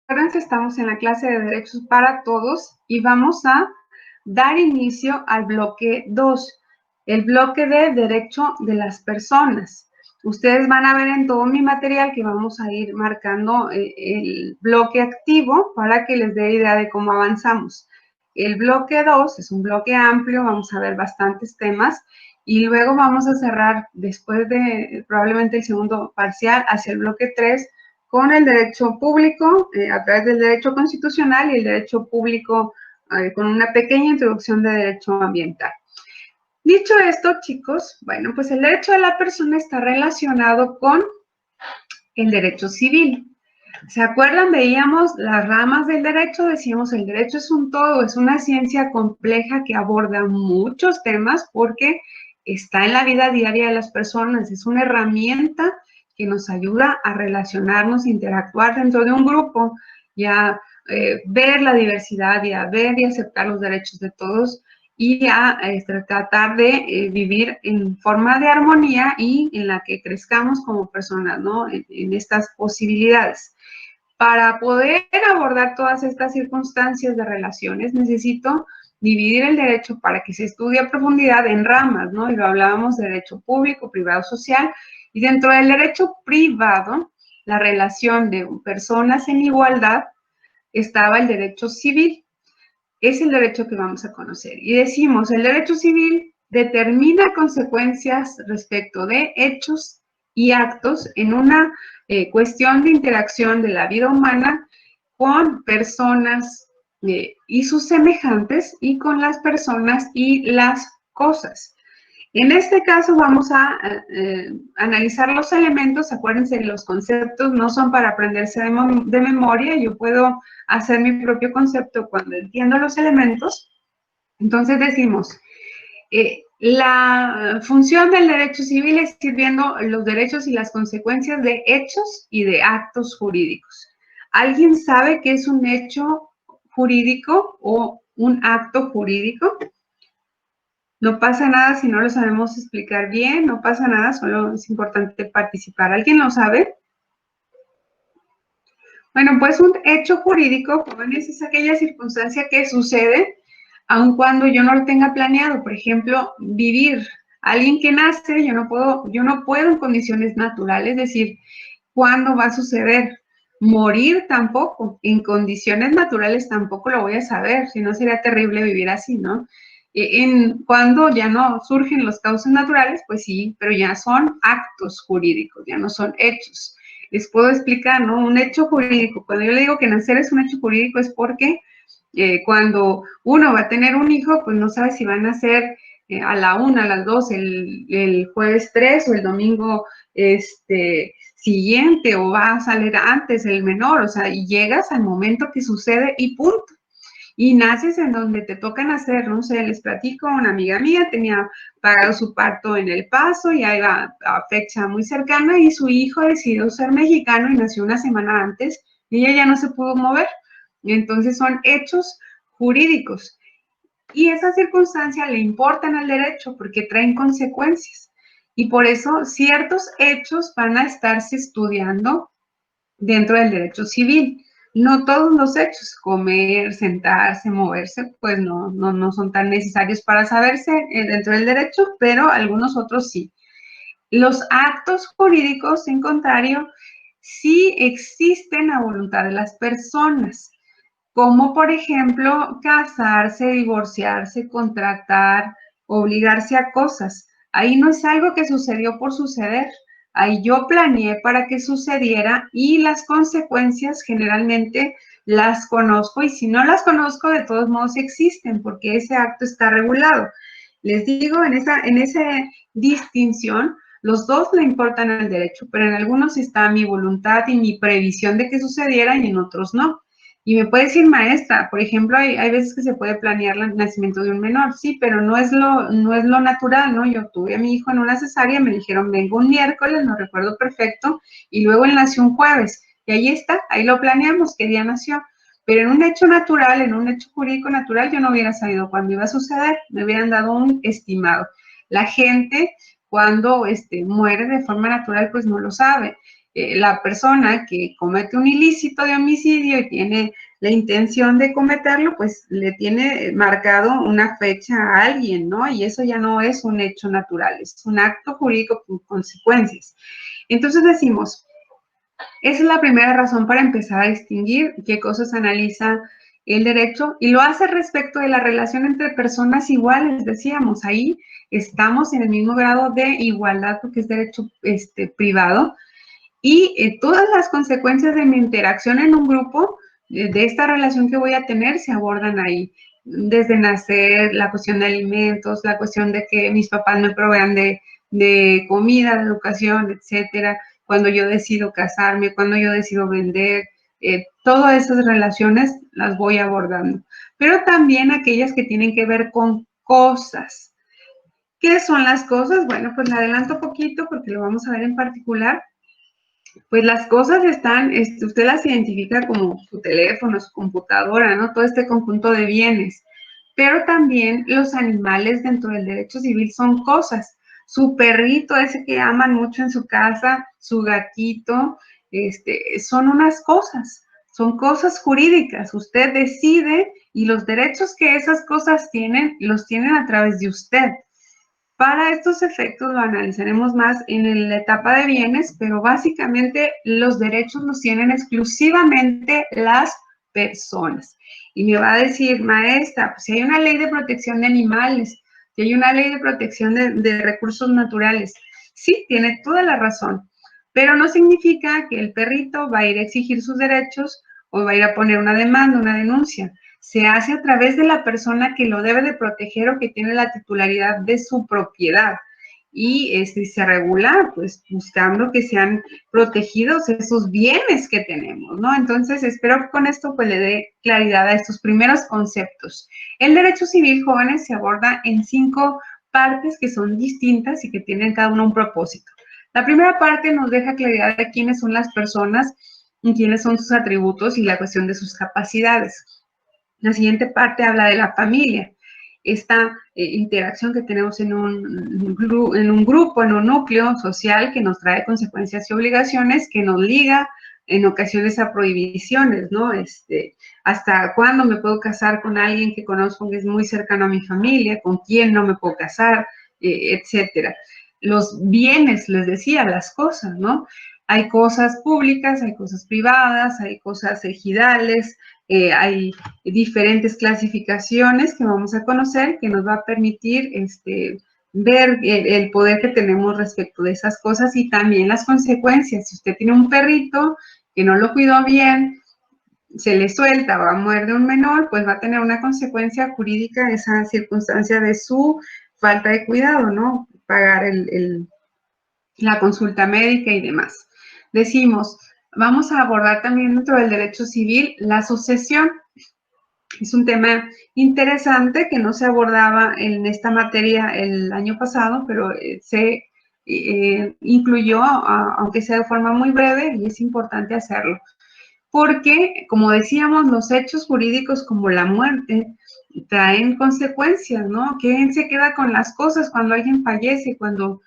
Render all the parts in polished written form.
Acuérdense, estamos en la clase de Derechos para Todos y vamos a dar inicio al bloque 2, el bloque de Derecho de las Personas. Ustedes van a ver en todo mi material que vamos a ir marcando el bloque activo para que les dé idea de cómo avanzamos. El bloque 2 es un bloque amplio, vamos a ver bastantes temas y luego vamos a cerrar después de probablemente el segundo parcial hacia el bloque 3 con el derecho público a través del derecho constitucional y el derecho público con una pequeña introducción de derecho ambiental. Dicho esto, chicos, bueno, pues el derecho de la persona está relacionado con el derecho civil. ¿Se acuerdan? Veíamos las ramas del derecho, decíamos el derecho es un todo, es una ciencia compleja que aborda muchos temas porque está en la vida diaria de las personas, es una herramienta que nos ayuda a relacionarnos, interactuar dentro de un grupo y a ver la diversidad y a ver y aceptar los derechos de todos y a tratar de vivir en forma de armonía y en la que crezcamos como personas, ¿no? En estas posibilidades. Para poder abordar todas estas circunstancias de relaciones, necesito dividir el derecho para que se estudie a profundidad en ramas, ¿no? Y lo hablábamos de derecho público, privado, social, y dentro del derecho privado, la relación de personas en igualdad, estaba el derecho civil. Es el derecho que vamos a conocer. Y decimos, el derecho civil determina consecuencias respecto de hechos y actos en una cuestión de interacción de la vida humana con personas y sus semejantes y con las personas y las cosas. En este caso vamos a analizar los elementos. Acuérdense, los conceptos no son para aprenderse de memoria. Yo puedo hacer mi propio concepto cuando entiendo los elementos. Entonces decimos, la función del derecho civil es ir viendo los derechos y las consecuencias de hechos y de actos jurídicos. ¿Alguien sabe qué es un hecho jurídico o un acto jurídico? No pasa nada si no lo sabemos explicar bien, no pasa nada, solo es importante participar. ¿Alguien lo sabe? Bueno, pues un hecho jurídico, jóvenes, es aquella circunstancia que sucede aun cuando yo no lo tenga planeado. Por ejemplo, vivir. Alguien que nace, yo no puedo en condiciones naturales decir cuándo va a suceder. Morir tampoco, en condiciones naturales tampoco lo voy a saber, si no sería terrible vivir así, ¿no? Cuando ya no surgen los causas naturales, pues sí, pero ya son actos jurídicos, ya no son hechos. Les puedo explicar, ¿no? Un hecho jurídico, cuando yo le digo que nacer es un hecho jurídico es porque cuando uno va a tener un hijo, pues no sabe si van a ser a la 1, a las 2, el jueves 3 o el domingo siguiente o va a salir antes el menor, o sea, y llegas al momento que sucede y punto. Y naces en donde te toca nacer, no sé, les platico, una amiga mía tenía pagado su parto en El Paso, y ahí va a fecha muy cercana y su hijo decidió ser mexicano y nació una semana antes y ella ya no se pudo mover. Y entonces son hechos jurídicos. Y esa circunstancia le importan al derecho porque traen consecuencias. Y por eso ciertos hechos van a estarse estudiando dentro del derecho civil. No todos los hechos, comer, sentarse, moverse, pues no son tan necesarios para saberse dentro del derecho, pero algunos otros sí. Los actos jurídicos, en contrario, sí existen a voluntad de las personas, como por ejemplo casarse, divorciarse, contratar, obligarse a cosas. Ahí no es algo que sucedió por suceder. Ahí yo planeé para que sucediera y las consecuencias generalmente las conozco, y si no las conozco, de todos modos existen porque ese acto está regulado. Les digo, en esa distinción, los dos le importan al derecho, pero en algunos está mi voluntad y mi previsión de que sucediera y en otros no. Y me puede decir, maestra, por ejemplo, hay veces que se puede planear el nacimiento de un menor, sí, pero no es lo natural, ¿no? Yo tuve a mi hijo en una cesárea, me dijeron, vengo un miércoles, no recuerdo perfecto, y luego él nació un jueves, y ahí está, ahí lo planeamos, qué día nació. Pero en un hecho natural, en un hecho jurídico natural, yo no hubiera sabido cuándo iba a suceder, me hubieran dado un estimado. La gente, cuando muere de forma natural, pues no lo sabe. La persona que comete un ilícito de homicidio y tiene la intención de cometerlo, pues le tiene marcado una fecha a alguien, ¿no? Y eso ya no es un hecho natural, es un acto jurídico con consecuencias. Entonces decimos, esa es la primera razón para empezar a distinguir qué cosas analiza el derecho y lo hace respecto de la relación entre personas iguales, decíamos, ahí estamos en el mismo grado de igualdad porque es derecho privado y todas las consecuencias de mi interacción en un grupo, de esta relación que voy a tener, se abordan ahí. Desde nacer, la cuestión de alimentos, la cuestión de que mis papás me provean de comida, de educación, etcétera. Cuando yo decido casarme, cuando yo decido vender, todas esas relaciones las voy abordando. Pero también aquellas que tienen que ver con cosas. ¿Qué son las cosas? Bueno, pues le adelanto poquito porque lo vamos a ver en particular. Pues las cosas están, usted las identifica como su teléfono, su computadora, ¿no? Todo este conjunto de bienes. Pero también los animales dentro del derecho civil son cosas. Su perrito, ese que aman mucho en su casa, su gatito, son unas cosas, son cosas jurídicas. Usted decide y los derechos que esas cosas tienen, los tienen a través de usted. Para estos efectos lo analizaremos más en la etapa de bienes, pero básicamente los derechos los tienen exclusivamente las personas. Y me va a decir, maestra, pues si hay una ley de protección de animales, si hay una ley de protección de recursos naturales, sí, tiene toda la razón, pero no significa que el perrito va a ir a exigir sus derechos o va a ir a poner una demanda, una denuncia. Se hace a través de la persona que lo debe de proteger o que tiene la titularidad de su propiedad. Y se regula, pues, buscando que sean protegidos esos bienes que tenemos, ¿no? Entonces, espero que con esto, pues, le dé claridad a estos primeros conceptos. El derecho civil, jóvenes, se aborda en 5 partes que son distintas y que tienen cada uno un propósito. La primera parte nos deja claridad de quiénes son las personas y quiénes son sus atributos y la cuestión de sus capacidades. La siguiente parte habla de la familia, esta interacción que tenemos en un grupo, en un núcleo social que nos trae consecuencias y obligaciones, que nos liga en ocasiones a prohibiciones, ¿no? ¿Hasta cuándo me puedo casar con alguien que conozco que es muy cercano a mi familia? ¿Con quién no me puedo casar? Etcétera. Los bienes, les decía, las cosas, ¿no? Hay cosas públicas, hay cosas privadas, hay cosas ejidales, hay diferentes clasificaciones que vamos a conocer que nos va a permitir ver el poder que tenemos respecto de esas cosas y también las consecuencias. Si usted tiene un perrito que no lo cuidó bien, se le suelta o muerde un menor, pues va a tener una consecuencia jurídica esa circunstancia de su falta de cuidado, ¿no? Pagar la consulta médica y demás. Decimos, vamos a abordar también dentro del derecho civil la sucesión. Es un tema interesante que no se abordaba en esta materia el año pasado, pero se incluyó, aunque sea de forma muy breve, y es importante hacerlo. Porque, como decíamos, los hechos jurídicos como la muerte traen consecuencias, ¿no? ¿Quién se queda con las cosas cuando alguien fallece, cuando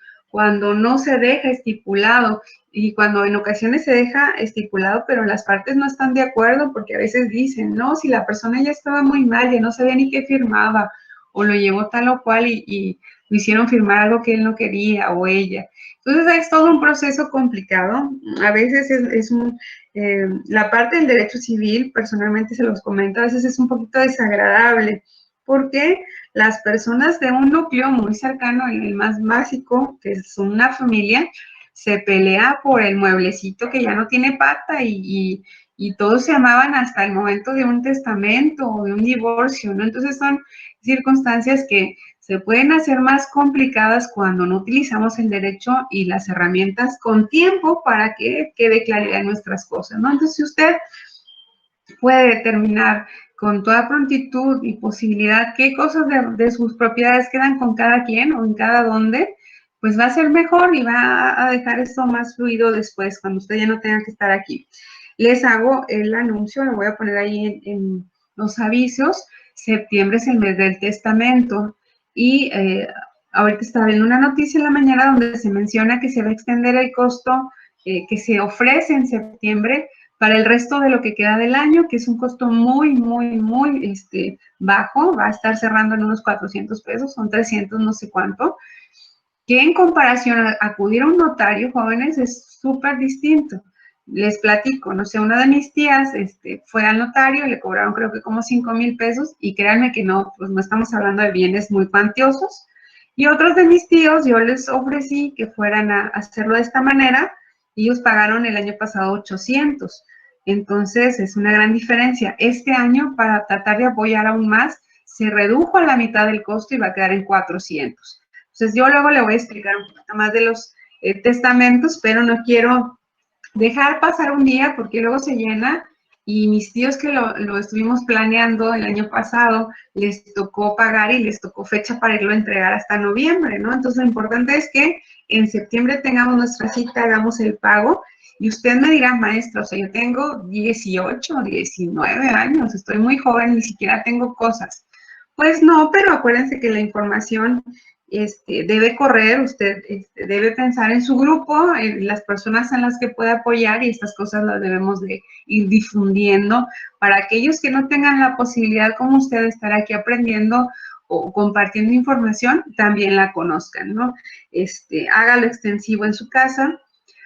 no se deja estipulado y cuando en ocasiones se deja estipulado, pero las partes no están de acuerdo porque a veces dicen, no, si la persona ya estaba muy mal, ya no sabía ni qué firmaba, o lo llevó tal o cual y lo hicieron firmar algo que él no quería o ella. Entonces es todo un proceso complicado. A veces la parte del derecho civil, personalmente se los comento, a veces es un poquito desagradable porque las personas de un núcleo muy cercano, el más básico, que es una familia, se pelea por el mueblecito que ya no tiene pata y todos se amaban hasta el momento de un testamento o de un divorcio, ¿no? Entonces son circunstancias que se pueden hacer más complicadas cuando no utilizamos el derecho y las herramientas con tiempo para que quede claridad en nuestras cosas, ¿no? Entonces, si usted puede determinar con toda prontitud y posibilidad qué cosas de sus propiedades quedan con cada quien o en cada dónde, pues va a ser mejor y va a dejar esto más fluido después, cuando usted ya no tenga que estar aquí. Les hago el anuncio, lo voy a poner ahí en los avisos. Septiembre es el mes del testamento y ahorita estaba viendo una noticia en la mañana donde se menciona que se va a extender el costo que se ofrece en septiembre para el resto de lo que queda del año, que es un costo muy, muy, muy bajo, va a estar cerrando en unos 400 pesos, son 300 no sé cuánto, que en comparación a acudir a un notario, jóvenes, es súper distinto. Les platico, no sé, una de mis tías fue al notario, le cobraron creo que como 5,000 pesos y créanme que no, pues no estamos hablando de bienes muy cuantiosos. Y otros de mis tíos, yo les ofrecí que fueran a hacerlo de esta manera y ellos pagaron el año pasado 800. Entonces, es una gran diferencia. Este año, para tratar de apoyar aún más, se redujo a la mitad del costo y va a quedar en 400. Entonces, yo luego le voy a explicar un poquito más de los testamentos, pero no quiero dejar pasar un día porque luego se llena y mis tíos que lo estuvimos planeando el año pasado, les tocó pagar y les tocó fecha para irlo a entregar hasta noviembre, ¿no? Entonces, lo importante es que en septiembre tengamos nuestra cita, hagamos el pago y usted me dirá, maestra, o sea, yo tengo 18, 19 años, estoy muy joven, ni siquiera tengo cosas. Pues no, pero acuérdense que la información debe correr, usted debe pensar en su grupo, en las personas en las que puede apoyar y estas cosas las debemos de ir difundiendo para aquellos que no tengan la posibilidad como usted de estar aquí aprendiendo o compartiendo información, también la conozcan, ¿no? Hágalo extensivo en su casa,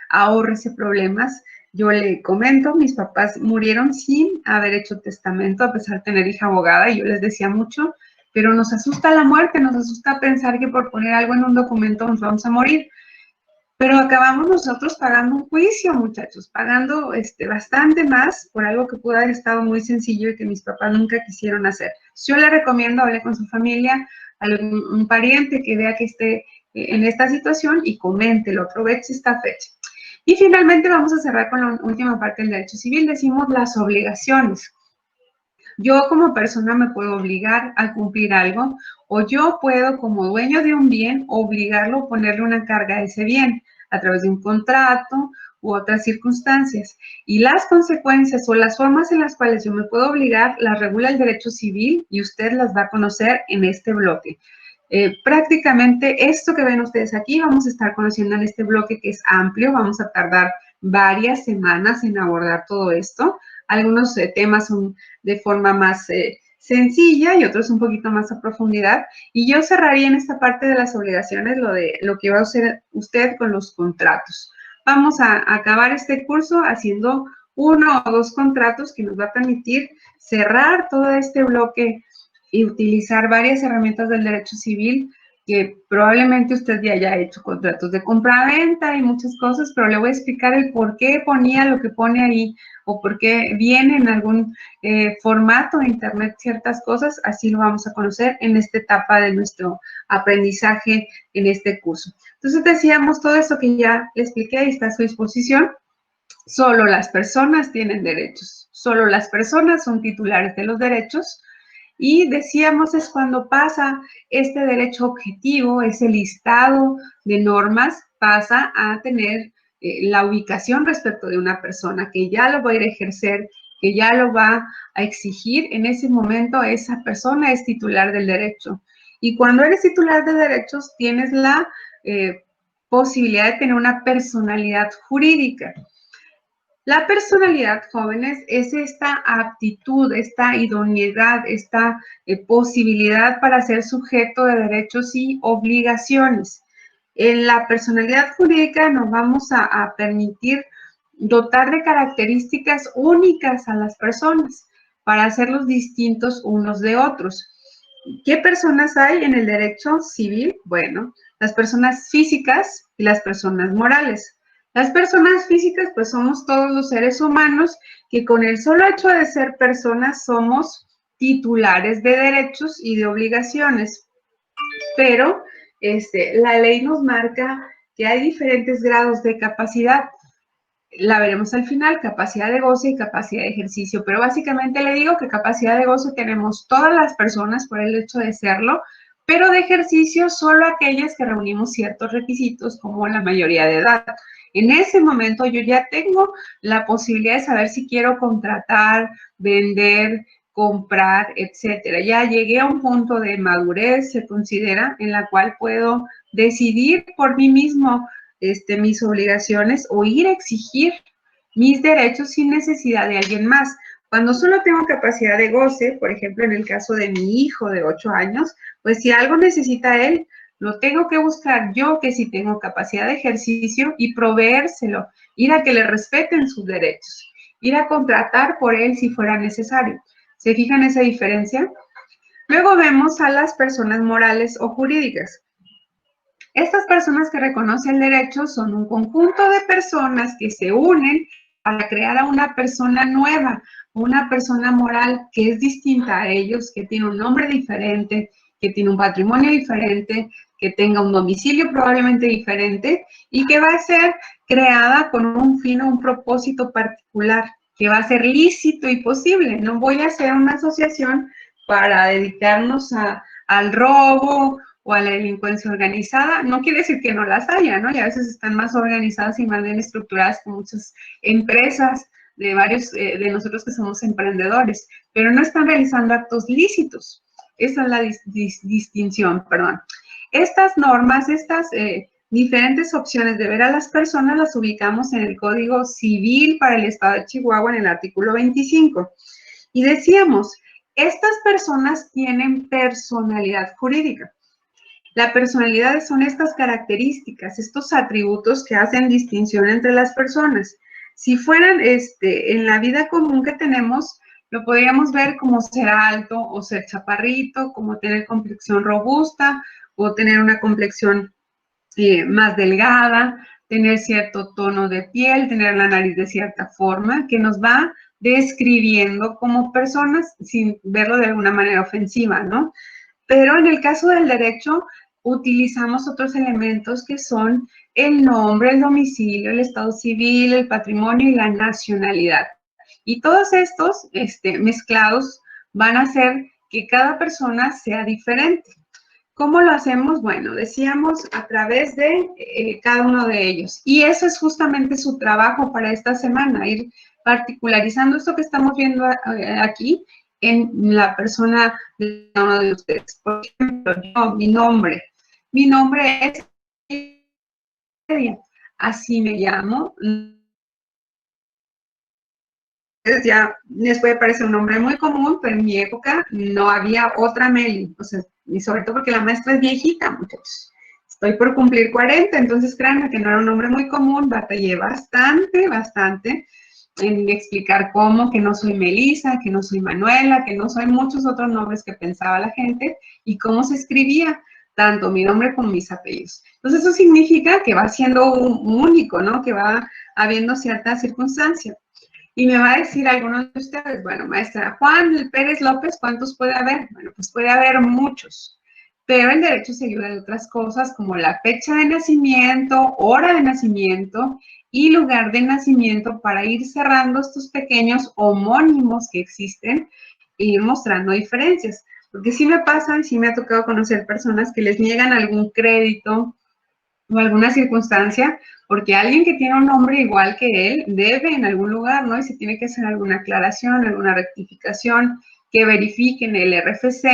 ahórrese problemas. Yo le comento, mis papás murieron sin haber hecho testamento, a pesar de tener hija abogada, y yo les decía mucho, pero nos asusta la muerte, nos asusta pensar que por poner algo en un documento nos vamos a morir. Pero acabamos nosotros pagando un juicio, muchachos, pagando bastante más por algo que pudo haber estado muy sencillo y que mis papás nunca quisieron hacer. Yo le recomiendo, hable con su familia, un pariente que vea que esté en esta situación y coméntelo, aproveche esta fecha. Y finalmente vamos a cerrar con la última parte del derecho civil, decimos las obligaciones. Yo como persona me puedo obligar a cumplir algo o yo puedo como dueño de un bien obligarlo o ponerle una carga a ese bien a través de un contrato u otras circunstancias. Y las consecuencias o las formas en las cuales yo me puedo obligar las regula el derecho civil y usted las va a conocer en este bloque. Prácticamente esto que ven ustedes aquí vamos a estar conociendo en este bloque que es amplio, vamos a tardar varias semanas en abordar todo esto. Algunos temas son de forma más sencilla y otros un poquito más a profundidad. Y yo cerraría en esta parte de las obligaciones lo que va a hacer usted con los contratos. Vamos a acabar este curso haciendo 1 o 2 contratos que nos va a permitir cerrar todo este bloque y utilizar varias herramientas del derecho civil que probablemente usted ya haya hecho contratos de compra-venta y muchas cosas, pero le voy a explicar el por qué ponía lo que pone ahí o por qué viene en algún formato de internet ciertas cosas, así lo vamos a conocer en esta etapa de nuestro aprendizaje en este curso. Entonces decíamos todo esto que ya le expliqué y está a su disposición. Solo las personas tienen derechos, solo las personas son titulares de los derechos. Y decíamos es cuando pasa este derecho objetivo, ese listado de normas, pasa a tener la ubicación respecto de una persona que ya lo va a ir a ejercer, que ya lo va a exigir. En ese momento esa persona es titular del derecho. Y cuando eres titular de derechos, tienes la posibilidad de tener una personalidad jurídica. La personalidad, jóvenes, es esta aptitud, esta idoneidad, esta posibilidad para ser sujeto de derechos y obligaciones. En la personalidad jurídica nos vamos a permitir dotar de características únicas a las personas para hacerlos distintos unos de otros. ¿Qué personas hay en el derecho civil? Bueno, las personas físicas y las personas morales. Las personas físicas, pues somos todos los seres humanos que con el solo hecho de ser personas somos titulares de derechos y de obligaciones. Pero la ley nos marca que hay diferentes grados de capacidad. La veremos al final, capacidad de goce y capacidad de ejercicio. Pero básicamente le digo que capacidad de goce tenemos todas las personas por el hecho de serlo, pero de ejercicio solo aquellas que reunimos ciertos requisitos como la mayoría de edad. En ese momento yo ya tengo la posibilidad de saber si quiero contratar, vender, comprar, etcétera. Ya llegué a un punto de madurez, se considera, en la cual puedo decidir por mí mismo mis obligaciones o ir a exigir mis derechos sin necesidad de alguien más. Cuando solo tengo capacidad de goce, por ejemplo, en el caso de mi hijo de 8 años, pues si algo necesita él, lo tengo que buscar yo, que sí tengo capacidad de ejercicio, y proveérselo, ir a que le respeten sus derechos, ir a contratar por él si fuera necesario. ¿Se fijan esa diferencia? Luego vemos a las personas morales o jurídicas. Estas personas que reconocen derechos son un conjunto de personas que se unen para crear a una persona nueva, una persona moral que es distinta a ellos, que tiene un nombre diferente, que tiene un patrimonio diferente, que tenga un domicilio probablemente diferente y que va a ser creada con un fin o un propósito particular, que va a ser lícito y posible. No voy a hacer una asociación para dedicarnos al robo o a la delincuencia organizada. No quiere decir que no las haya, ¿no? Y a veces están más organizadas y más bien estructuradas que muchas empresas de varios de nosotros que somos emprendedores, pero no están realizando actos lícitos. Esa es la distinción, perdón. Estas normas, estas diferentes opciones de ver a las personas las ubicamos en el Código Civil para el Estado de Chihuahua en el artículo 25. Y decíamos, estas personas tienen personalidad jurídica. La personalidad son estas características, estos atributos que hacen distinción entre las personas. Si fueran en la vida común que tenemos, lo podríamos ver como ser alto o ser chaparrito, como tener complexión robusta o tener una complexión más delgada, tener cierto tono de piel, tener la nariz de cierta forma, que nos va describiendo como personas sin verlo de alguna manera ofensiva, ¿no? Pero en el caso del derecho, utilizamos otros elementos que son el nombre, el domicilio, el estado civil, el patrimonio y la nacionalidad. Y todos estos mezclados van a hacer que cada persona sea diferente. ¿Cómo lo hacemos? Bueno, decíamos a través de cada uno de ellos. Y eso es justamente su trabajo para esta semana, ir particularizando esto que estamos viendo aquí en la persona de cada uno de ustedes. Por ejemplo, yo, mi nombre es así me llamo. Ya les puede parecer un nombre muy común, pero en mi época no había otra Meli, o sea, y sobre todo porque la maestra es viejita, muchachos. Estoy por cumplir 40, entonces créanme que no era un nombre muy común, batallé bastante en explicar cómo, que no soy Melisa, que no soy Manuela, que no soy muchos otros nombres que pensaba la gente, y cómo se escribía tanto mi nombre como mis apellidos. Entonces eso significa que va siendo un único, ¿no? Que va habiendo cierta circunstancia. Y me va a decir alguno de ustedes, bueno, maestra, Juan Pérez López, ¿cuántos puede haber? Bueno, pues puede haber muchos, pero el derecho se ayuda de otras cosas como la fecha de nacimiento, hora de nacimiento y lugar de nacimiento para ir cerrando estos pequeños homónimos que existen e ir mostrando diferencias. Porque sí me pasa y sí me ha tocado conocer personas que les niegan algún crédito o alguna circunstancia, porque alguien que tiene un nombre igual que él debe en algún lugar, ¿no? Y se tiene que hacer alguna aclaración, alguna rectificación, que verifiquen el RFC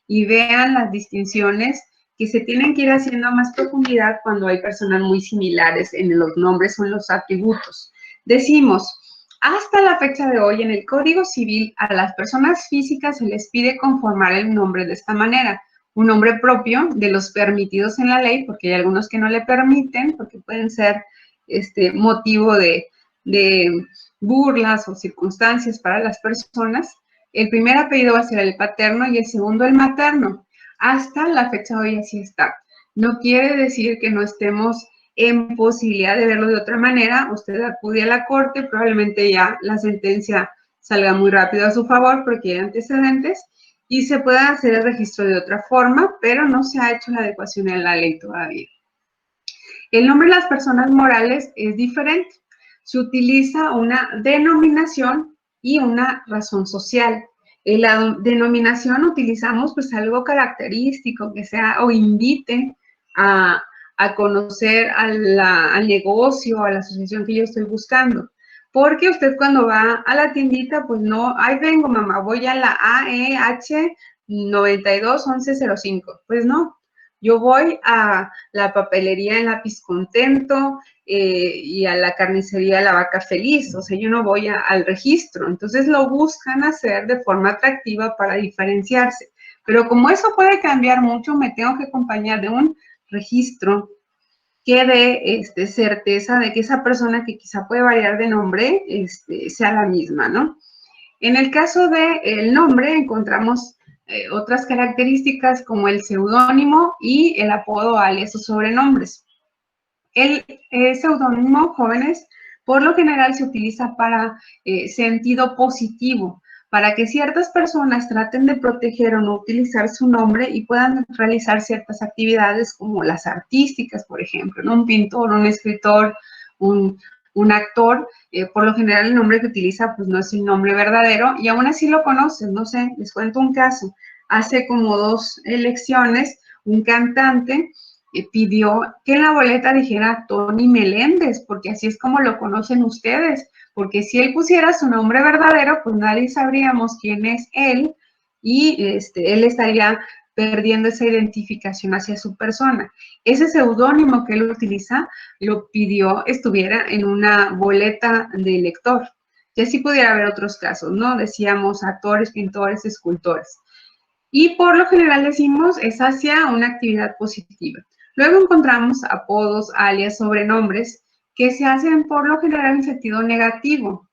y vean las distinciones que se tienen que ir haciendo a más profundidad cuando hay personas muy similares en los nombres o en los atributos. Decimos, hasta la fecha de hoy en el Código Civil a las personas físicas se les pide conformar el nombre de esta manera: un nombre propio de los permitidos en la ley, porque hay algunos que no le permiten, porque pueden ser motivo de burlas o circunstancias para las personas. El primer apellido va a ser el paterno y el segundo el materno. Hasta la fecha de hoy así está. No quiere decir que no estemos en posibilidad de verlo de otra manera. Usted acude a la corte, probablemente ya la sentencia salga muy rápido a su favor porque hay antecedentes, y se puede hacer el registro de otra forma, pero no se ha hecho la adecuación en la ley todavía. El nombre de las personas morales es diferente. Se utiliza una denominación y una razón social. En la denominación utilizamos pues algo característico que sea o invite a conocer al negocio, a la asociación que yo estoy buscando. Porque usted cuando va a la tiendita, pues no, ahí vengo mamá, voy a la AEH 921105. Pues no, yo voy a la papelería en Lápiz Contento y a la carnicería La Vaca Feliz, o sea, yo no voy al registro. Entonces lo buscan hacer de forma atractiva para diferenciarse. Pero como eso puede cambiar mucho, me tengo que acompañar de un registro que dé certeza de que esa persona que quizá puede variar de nombre sea la misma, ¿no? En el caso del nombre encontramos otras características como el seudónimo y el apodo, alias o sobrenombres. El seudónimo, jóvenes, por lo general se utiliza para sentido positivo, para que ciertas personas traten de proteger o no utilizar su nombre y puedan realizar ciertas actividades como las artísticas, por ejemplo, ¿no? Un pintor, un escritor, un actor, por lo general el nombre que utiliza pues no es el nombre verdadero y aún así lo conocen, no sé, les cuento un caso. Hace como 2 elecciones, un cantante pidió que en la boleta dijera Tony Meléndez, porque así es como lo conocen ustedes, porque si él pusiera su nombre verdadero, pues nadie sabríamos quién es él y él estaría perdiendo esa identificación hacia su persona. Ese seudónimo que él utiliza lo pidió estuviera en una boleta de elector. Y así pudiera haber otros casos, ¿no? Decíamos actores, pintores, escultores. Y por lo general decimos es hacia una actividad positiva. Luego encontramos apodos, alias, sobrenombres que se hacen por lo general en sentido negativo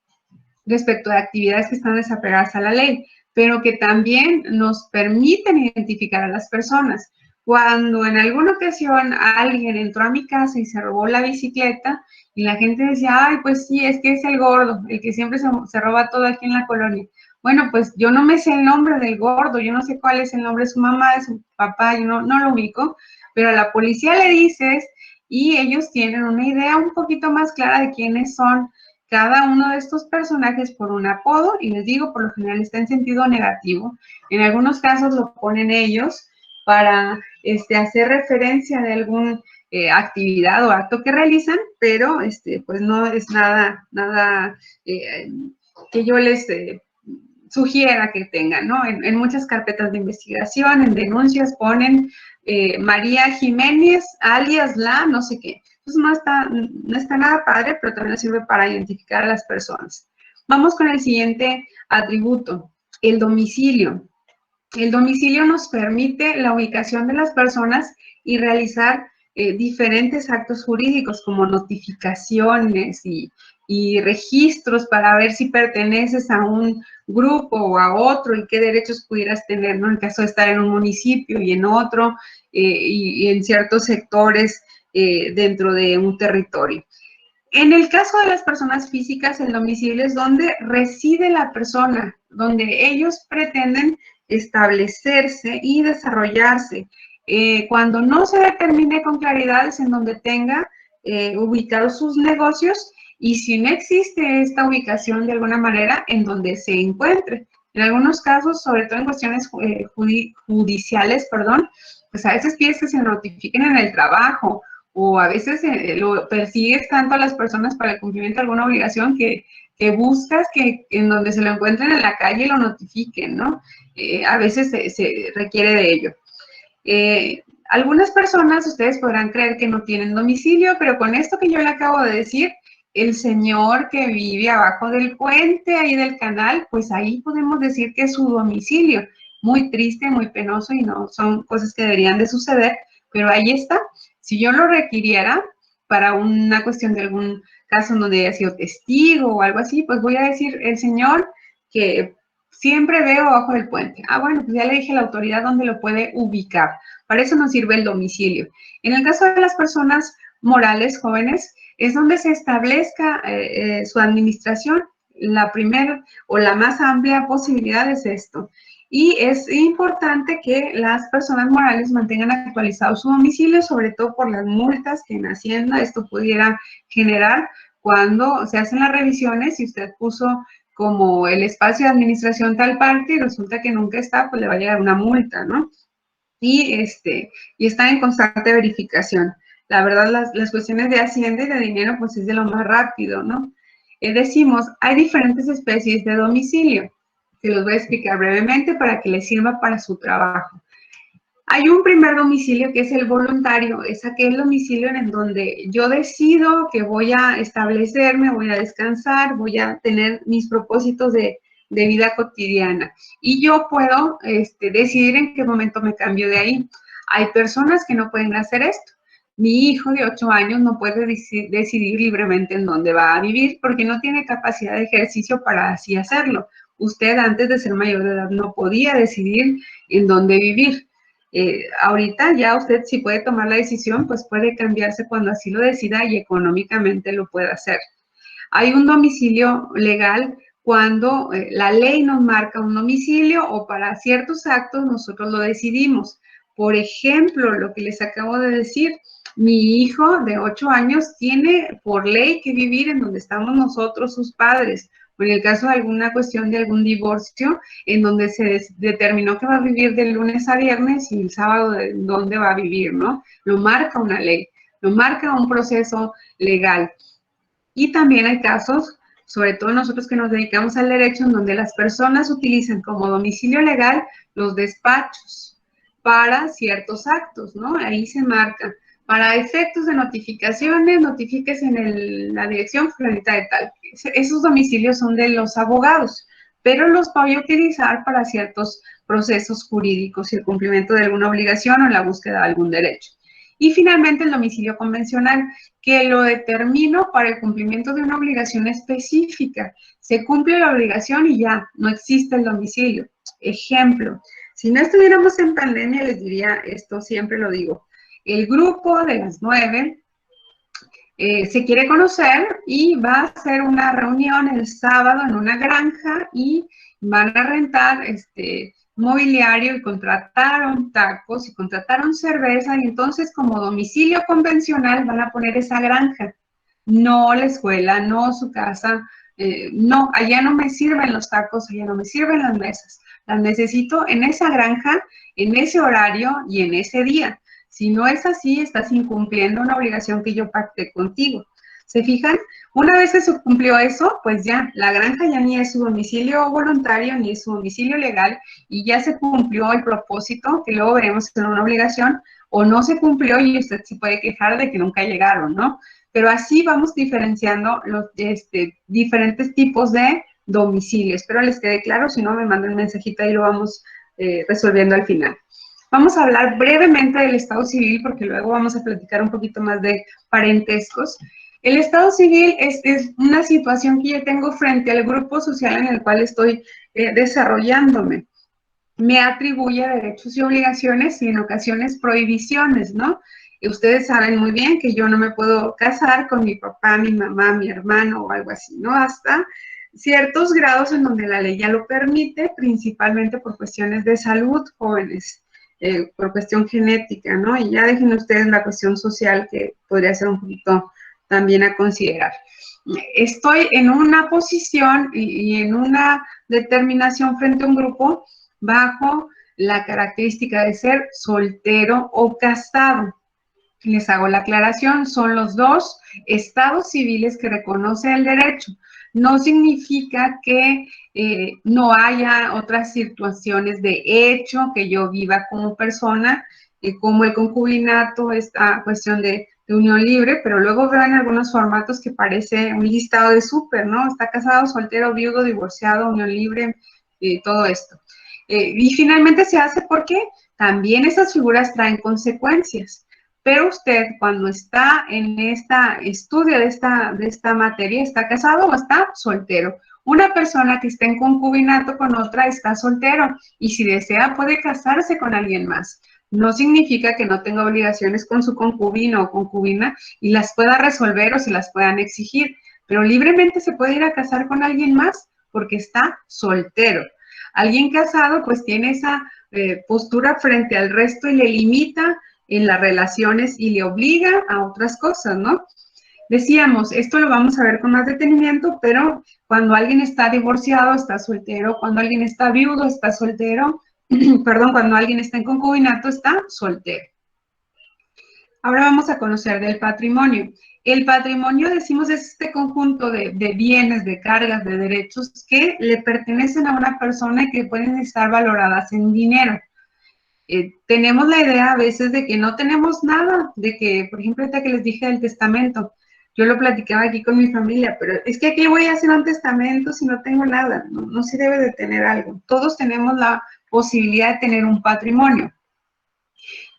respecto a actividades que están desapegadas a la ley, pero que también nos permiten identificar a las personas. Cuando en alguna ocasión alguien entró a mi casa y se robó la bicicleta y la gente decía, ay, pues sí, es que es el gordo, el que siempre se roba todo aquí en la colonia. Bueno, pues yo no me sé el nombre del gordo, yo no sé cuál es el nombre de su mamá, de su papá, yo no lo ubico, pero a la policía le dices y ellos tienen una idea un poquito más clara de quiénes son cada uno de estos personajes por un apodo, y les digo, por lo general está en sentido negativo. En algunos casos lo ponen ellos para hacer referencia de alguna actividad o acto que realizan, pero pues no es nada que yo les sugiera que tengan, ¿no? En muchas carpetas de investigación, en denuncias ponen María Jiménez, alias la, no sé qué. Entonces no está nada padre, pero también sirve para identificar a las personas. Vamos con el siguiente atributo, el domicilio. El domicilio nos permite la ubicación de las personas y realizar diferentes actos jurídicos como notificaciones y registros para ver si perteneces a un grupo o a otro y qué derechos pudieras tener, ¿no? En caso de estar en un municipio y en otro y en ciertos sectores dentro de un territorio. En el caso de las personas físicas, el domicilio es donde reside la persona, donde ellos pretenden establecerse y desarrollarse. Cuando no se determine con claridad es en donde tenga ubicados sus negocios y si no existe esta ubicación de alguna manera, en donde se encuentre. En algunos casos, sobre todo en cuestiones judiciales, perdón, pues a veces pides que se notifiquen en el trabajo o a veces lo persigues tanto a las personas para el cumplimiento de alguna obligación que buscas que en donde se lo encuentren en la calle lo notifiquen, ¿no? A veces se requiere de ello. Algunas personas, ustedes podrán creer que no tienen domicilio, pero con esto que yo le acabo de decir, el señor que vive abajo del puente, ahí del canal, pues ahí podemos decir que es su domicilio. Muy triste, muy penoso y no son cosas que deberían de suceder, pero ahí está. Si yo lo requiriera para una cuestión de algún caso en donde haya sido testigo o algo así, pues voy a decir el señor que siempre veo abajo del puente. Ah, bueno, pues ya le dije a la autoridad dónde lo puede ubicar. Para eso nos sirve el domicilio. En el caso de las personas morales jóvenes, es donde se establezca su administración. La primera o la más amplia posibilidad es esto. Y es importante que las personas morales mantengan actualizado su domicilio, sobre todo por las multas que en Hacienda esto pudiera generar cuando se hacen las revisiones y usted puso como el espacio de administración tal parte y resulta que nunca está, pues le va a llegar una multa, ¿no? Y está en constante verificación. La verdad, las cuestiones de Hacienda y de dinero, pues es de lo más rápido, ¿no? decimos, hay diferentes especies de domicilio. Se los voy a explicar brevemente para que les sirva para su trabajo. Hay un primer domicilio que es el voluntario, es aquel domicilio en donde yo decido que voy a establecerme, voy a descansar, voy a tener mis propósitos de vida cotidiana. Y yo puedo decidir en qué momento me cambio de ahí. Hay personas que no pueden hacer esto. Mi hijo de 8 años no puede decidir libremente en dónde va a vivir porque no tiene capacidad de ejercicio para así hacerlo. Usted antes de ser mayor de edad no podía decidir en dónde vivir. Ahorita ya usted si puede tomar la decisión, pues puede cambiarse cuando así lo decida y económicamente lo puede hacer. Hay un domicilio legal cuando la ley nos marca un domicilio o para ciertos actos nosotros lo decidimos. Por ejemplo, lo que les acabo de decir, mi hijo de 8 años tiene por ley que vivir en donde estamos nosotros, sus padres. O en el caso de alguna cuestión de algún divorcio, en donde se determinó que va a vivir de lunes a viernes y el sábado de dónde va a vivir, ¿no? Lo marca una ley, lo marca un proceso legal. Y también hay casos, sobre todo nosotros que nos dedicamos al derecho, en donde las personas utilizan como domicilio legal los despachos para ciertos actos, ¿no? Ahí se marca. Para efectos de notificaciones, notifíquese en la dirección fulanita de tal. Esos domicilios son de los abogados, pero los voy a utilizar para ciertos procesos jurídicos y el cumplimiento de alguna obligación o la búsqueda de algún derecho. Y finalmente el domicilio convencional, que lo determino para el cumplimiento de una obligación específica. Se cumple la obligación y ya, no existe el domicilio. Ejemplo, si no estuviéramos en pandemia, les diría esto, siempre lo digo. El grupo de las 9 se quiere conocer y va a hacer una reunión el sábado en una granja y van a rentar mobiliario y contrataron tacos y contrataron cerveza y entonces como domicilio convencional van a poner esa granja, no la escuela, no su casa, no, allá no me sirven los tacos, allá no me sirven las mesas, las necesito en esa granja, en ese horario y en ese día. Si no es así, estás incumpliendo una obligación que yo pacté contigo. ¿Se fijan? Una vez que se cumplió eso, pues ya, la granja ya ni es su domicilio voluntario ni es su domicilio legal y ya se cumplió el propósito, que luego veremos si es una obligación, o no se cumplió y usted se puede quejar de que nunca llegaron, ¿no? Pero así vamos diferenciando los diferentes tipos de domicilios. Espero les quede claro, si no me mandan un mensajito y lo vamos resolviendo al final. Vamos a hablar brevemente del Estado Civil porque luego vamos a platicar un poquito más de parentescos. El Estado Civil es una situación que yo tengo frente al grupo social en el cual estoy desarrollándome. Me atribuye derechos y obligaciones y en ocasiones prohibiciones, ¿no? Y ustedes saben muy bien que yo no me puedo casar con mi papá, mi mamá, mi hermano o algo así, ¿no? Hasta ciertos grados en donde la ley ya lo permite, principalmente por cuestiones de salud, jóvenes. Por cuestión genética, ¿no? Y ya dejen ustedes la cuestión social que podría ser un poquito también a considerar. Estoy en una posición y en una determinación frente a un grupo bajo la característica de ser soltero o casado. Les hago la aclaración, son los dos estados civiles que reconoce el derecho. No significa que no haya otras situaciones de hecho que yo viva como persona, como el concubinato, esta cuestión de unión libre, pero luego veo en algunos formatos que parece un listado de súper, ¿no? Está casado, soltero, viudo, divorciado, unión libre, todo esto. Y finalmente se hace porque también esas figuras traen consecuencias. Pero usted cuando está en este estudio de esta materia, ¿está casado o está soltero? Una persona que está en concubinato con otra está soltero y si desea puede casarse con alguien más. No significa que no tenga obligaciones con su concubino o concubina y las pueda resolver o se las puedan exigir, pero libremente se puede ir a casar con alguien más porque está soltero. Alguien casado pues tiene esa postura frente al resto y le limita en las relaciones y le obliga a otras cosas, ¿no? Decíamos, esto lo vamos a ver con más detenimiento, pero cuando alguien está divorciado, está soltero, cuando alguien está viudo, está soltero, perdón, cuando alguien está en concubinato, está soltero. Ahora vamos a conocer del patrimonio. El patrimonio, decimos, es este conjunto de bienes, de cargas, de derechos que le pertenecen a una persona y que pueden estar valoradas en dinero. Tenemos la idea a veces de que no tenemos nada, de que, por ejemplo, ahorita que les dije del testamento, yo lo platicaba aquí con mi familia, pero es que aquí voy a hacer un testamento si no tengo nada, no, no se debe de tener algo. Todos tenemos la posibilidad de tener un patrimonio.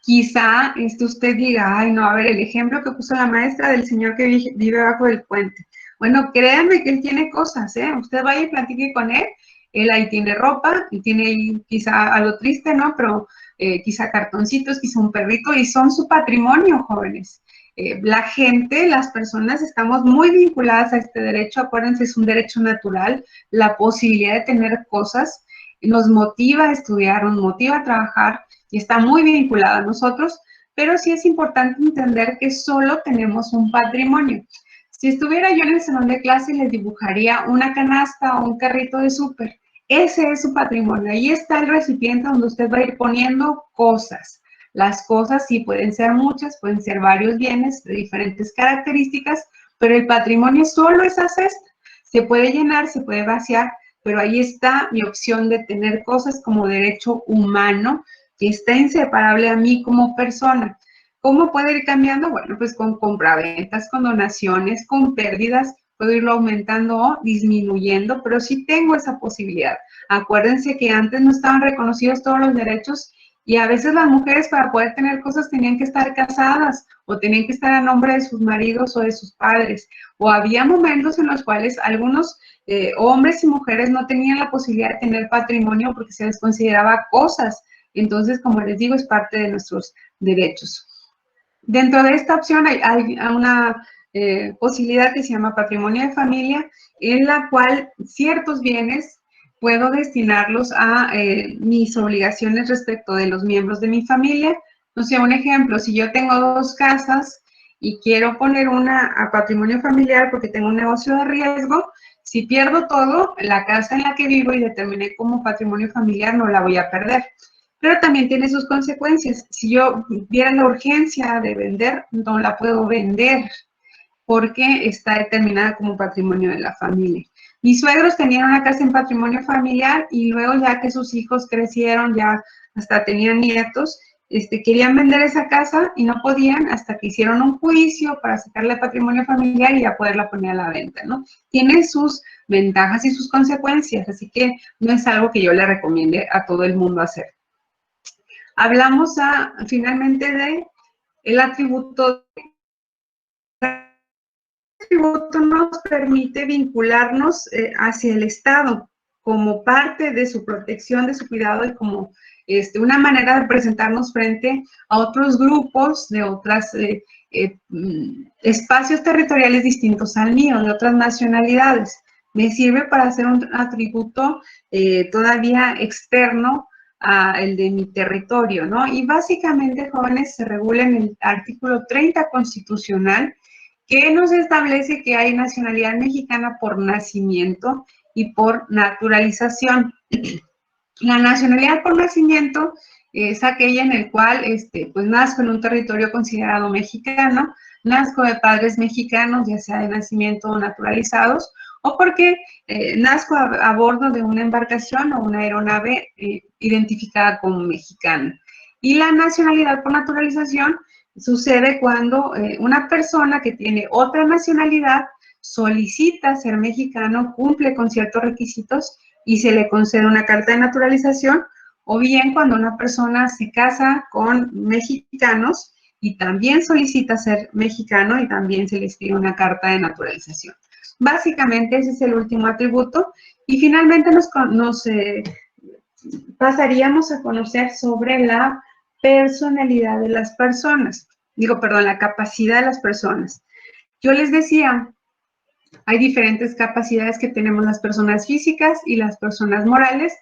Quizá usted diga, ay, no, a ver, el ejemplo que puso la maestra del señor que vive abajo del puente. Bueno, créanme que él tiene cosas, ¿eh? Usted vaya y platique con él ahí tiene ropa y tiene ahí quizá algo triste, ¿no? Pero quizá cartoncitos, quizá un perrito y son su patrimonio, jóvenes. La gente, las personas, estamos muy vinculadas a este derecho, acuérdense, es un derecho natural, la posibilidad de tener cosas nos motiva a estudiar, nos motiva a trabajar, y está muy vinculada a nosotros, pero sí es importante entender que solo tenemos un patrimonio. Si estuviera yo en el salón de clase, les dibujaría una canasta o un carrito de súper. Ese es su patrimonio. Ahí está el recipiente donde usted va a ir poniendo cosas. Las cosas sí pueden ser muchas, pueden ser varios bienes de diferentes características, pero el patrimonio solo es esa cesta. Se puede llenar, se puede vaciar, pero ahí está mi opción de tener cosas como derecho humano, que está inseparable a mí como persona. ¿Cómo puede ir cambiando? Bueno, pues con compraventas, con donaciones, con pérdidas, puedo irlo aumentando o disminuyendo, pero sí tengo esa posibilidad. Acuérdense que antes no estaban reconocidos todos los derechos y a veces las mujeres para poder tener cosas tenían que estar casadas o tenían que estar a nombre de sus maridos o de sus padres. O había momentos en los cuales algunos hombres y mujeres no tenían la posibilidad de tener patrimonio porque se les consideraba cosas. Entonces, como les digo, es parte de nuestros derechos. Dentro de esta opción hay una posibilidad que se llama patrimonio de familia, en la cual ciertos bienes puedo destinarlos a mis obligaciones respecto de los miembros de mi familia. O sea, un ejemplo, si yo tengo 2 casas y quiero poner una a patrimonio familiar porque tengo un negocio de riesgo, si pierdo todo, la casa en la que vivo y determiné como patrimonio familiar no la voy a perder. Pero también tiene sus consecuencias. Si yo viera la urgencia de vender, no la puedo vender porque está determinada como patrimonio de la familia. Mis suegros tenían una casa en patrimonio familiar y luego ya que sus hijos crecieron, ya hasta tenían nietos, querían vender esa casa y no podían hasta que hicieron un juicio para sacarle patrimonio familiar y ya poderla poner a la venta, ¿no? Tiene sus ventajas y sus consecuencias, así que no es algo que yo le recomiende a todo el mundo hacer. Hablamos finalmente de el atributo. El atributo nos permite vincularnos hacia el Estado como parte de su protección, de su cuidado y como una manera de presentarnos frente a otros grupos de otros espacios territoriales distintos al mío, de otras nacionalidades. Me sirve para hacer un atributo todavía externo a el de mi territorio, ¿no? Y básicamente, jóvenes, se regula en el artículo 30 constitucional, que nos establece que hay nacionalidad mexicana por nacimiento y por naturalización. La nacionalidad por nacimiento es aquella en el cual pues nazco en un territorio considerado mexicano, nazco de padres mexicanos, ya sea de nacimiento o naturalizados, o porque nazco a bordo de una embarcación o una aeronave identificada como mexicana. Y la nacionalidad por naturalización sucede cuando una persona que tiene otra nacionalidad solicita ser mexicano, cumple con ciertos requisitos y se le concede una carta de naturalización, o bien cuando una persona se casa con mexicanos y también solicita ser mexicano y también se le escribe una carta de naturalización. Básicamente ese es el último atributo y finalmente nos pasaríamos a conocer sobre la personalidad de las personas, la capacidad de las personas. Yo les decía, hay diferentes capacidades que tenemos las personas físicas y las personas morales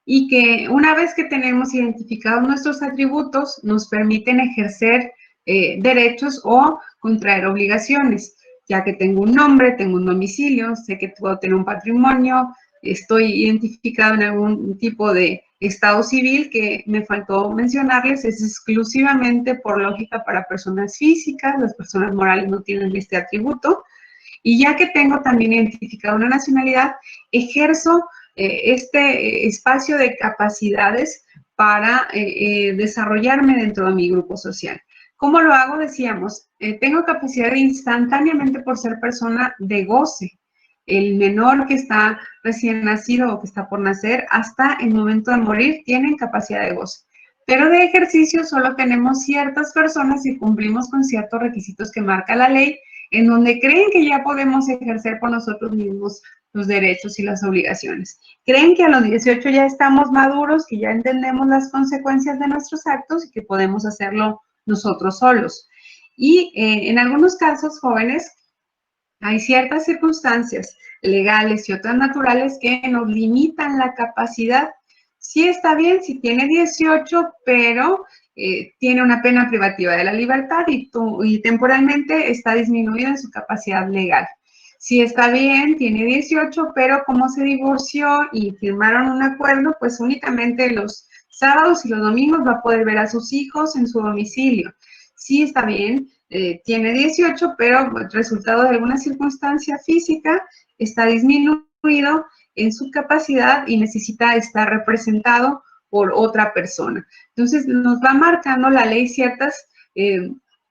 y que una vez que tenemos identificados nuestros atributos, nos permiten ejercer derechos o contraer obligaciones, ya que tengo un nombre, tengo un domicilio, sé que puedo tener un patrimonio, estoy identificado en algún tipo de Estado civil, que me faltó mencionarles, es exclusivamente por lógica para personas físicas, las personas morales no tienen este atributo. Y ya que tengo también identificada una nacionalidad, ejerzo este espacio de capacidades para desarrollarme dentro de mi grupo social. ¿Cómo lo hago? Decíamos, tengo capacidad de instantáneamente por ser persona de goce. El menor que está recién nacido o que está por nacer hasta el momento de morir tienen capacidad de goce. Pero de ejercicio solo tenemos ciertas personas y cumplimos con ciertos requisitos que marca la ley, en donde creen que ya podemos ejercer por nosotros mismos los derechos y las obligaciones. Creen que a los 18 ya estamos maduros, que ya entendemos las consecuencias de nuestros actos y que podemos hacerlo nosotros solos. Y en algunos casos, jóvenes, hay ciertas circunstancias legales y otras naturales que nos limitan la capacidad. Sí está bien si tiene 18, pero tiene una pena privativa de la libertad y temporalmente está disminuida en su capacidad legal. Sí está bien, tiene 18, pero como se divorció y firmaron un acuerdo, pues únicamente los sábados y los domingos va a poder ver a sus hijos en su domicilio. Sí está bien, tiene 18, pero resultado de alguna circunstancia física está disminuido en su capacidad y necesita estar representado por otra persona. Entonces, nos va marcando la ley ciertas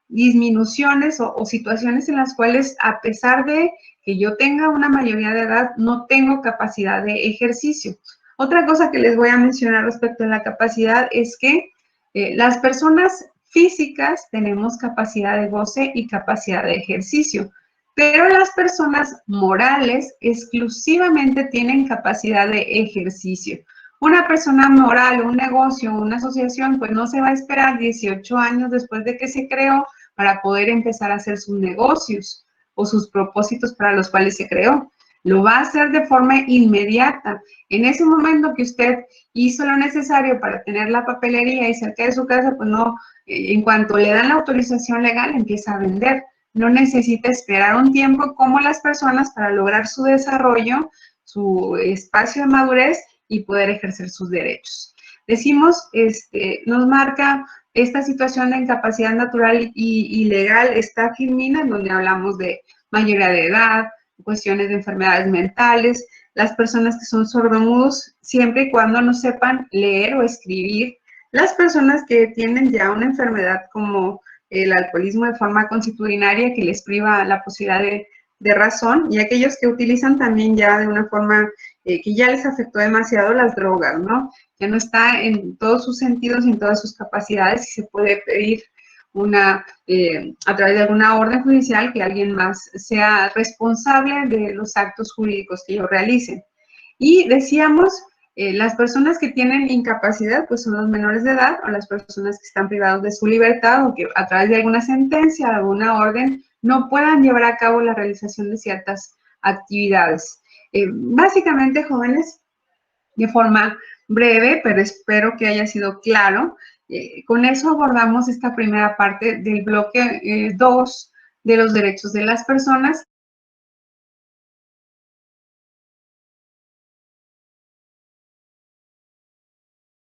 disminuciones o situaciones en las cuales, a pesar de que yo tenga una mayoría de edad, no tengo capacidad de ejercicio. Otra cosa que les voy a mencionar respecto a la capacidad es que las personas físicas tenemos capacidad de goce y capacidad de ejercicio, pero las personas morales exclusivamente tienen capacidad de ejercicio. Una persona moral, un negocio, una asociación, pues no se va a esperar 18 años después de que se creó para poder empezar a hacer sus negocios o sus propósitos para los cuales se creó. Lo va a hacer de forma inmediata. En ese momento que usted hizo lo necesario para tener la papelería y cerca de su casa, pues no, en cuanto le dan la autorización legal, empieza a vender. No necesita esperar un tiempo como las personas para lograr su desarrollo, su espacio de madurez y poder ejercer sus derechos. Decimos, nos marca esta situación de incapacidad natural y legal, está Filmina, en donde hablamos de mayoría de edad, cuestiones de enfermedades mentales, las personas que son sordomudos, siempre y cuando no sepan leer o escribir, las personas que tienen ya una enfermedad como el alcoholismo de forma constitucionaria que les priva la posibilidad de razón, y aquellos que utilizan también ya de una forma que ya les afectó demasiado las drogas, ¿no? Ya no está en todos sus sentidos y en todas sus capacidades y se puede pedir a través de alguna orden judicial que alguien más sea responsable de los actos jurídicos que ellos realicen. Y decíamos, las personas que tienen incapacidad, pues son los menores de edad o las personas que están privados de su libertad o que a través de alguna sentencia, alguna orden, no puedan llevar a cabo la realización de ciertas actividades. Básicamente, jóvenes, de forma breve, pero espero que haya sido claro. Con eso abordamos esta primera parte del bloque 2 de los derechos de las personas.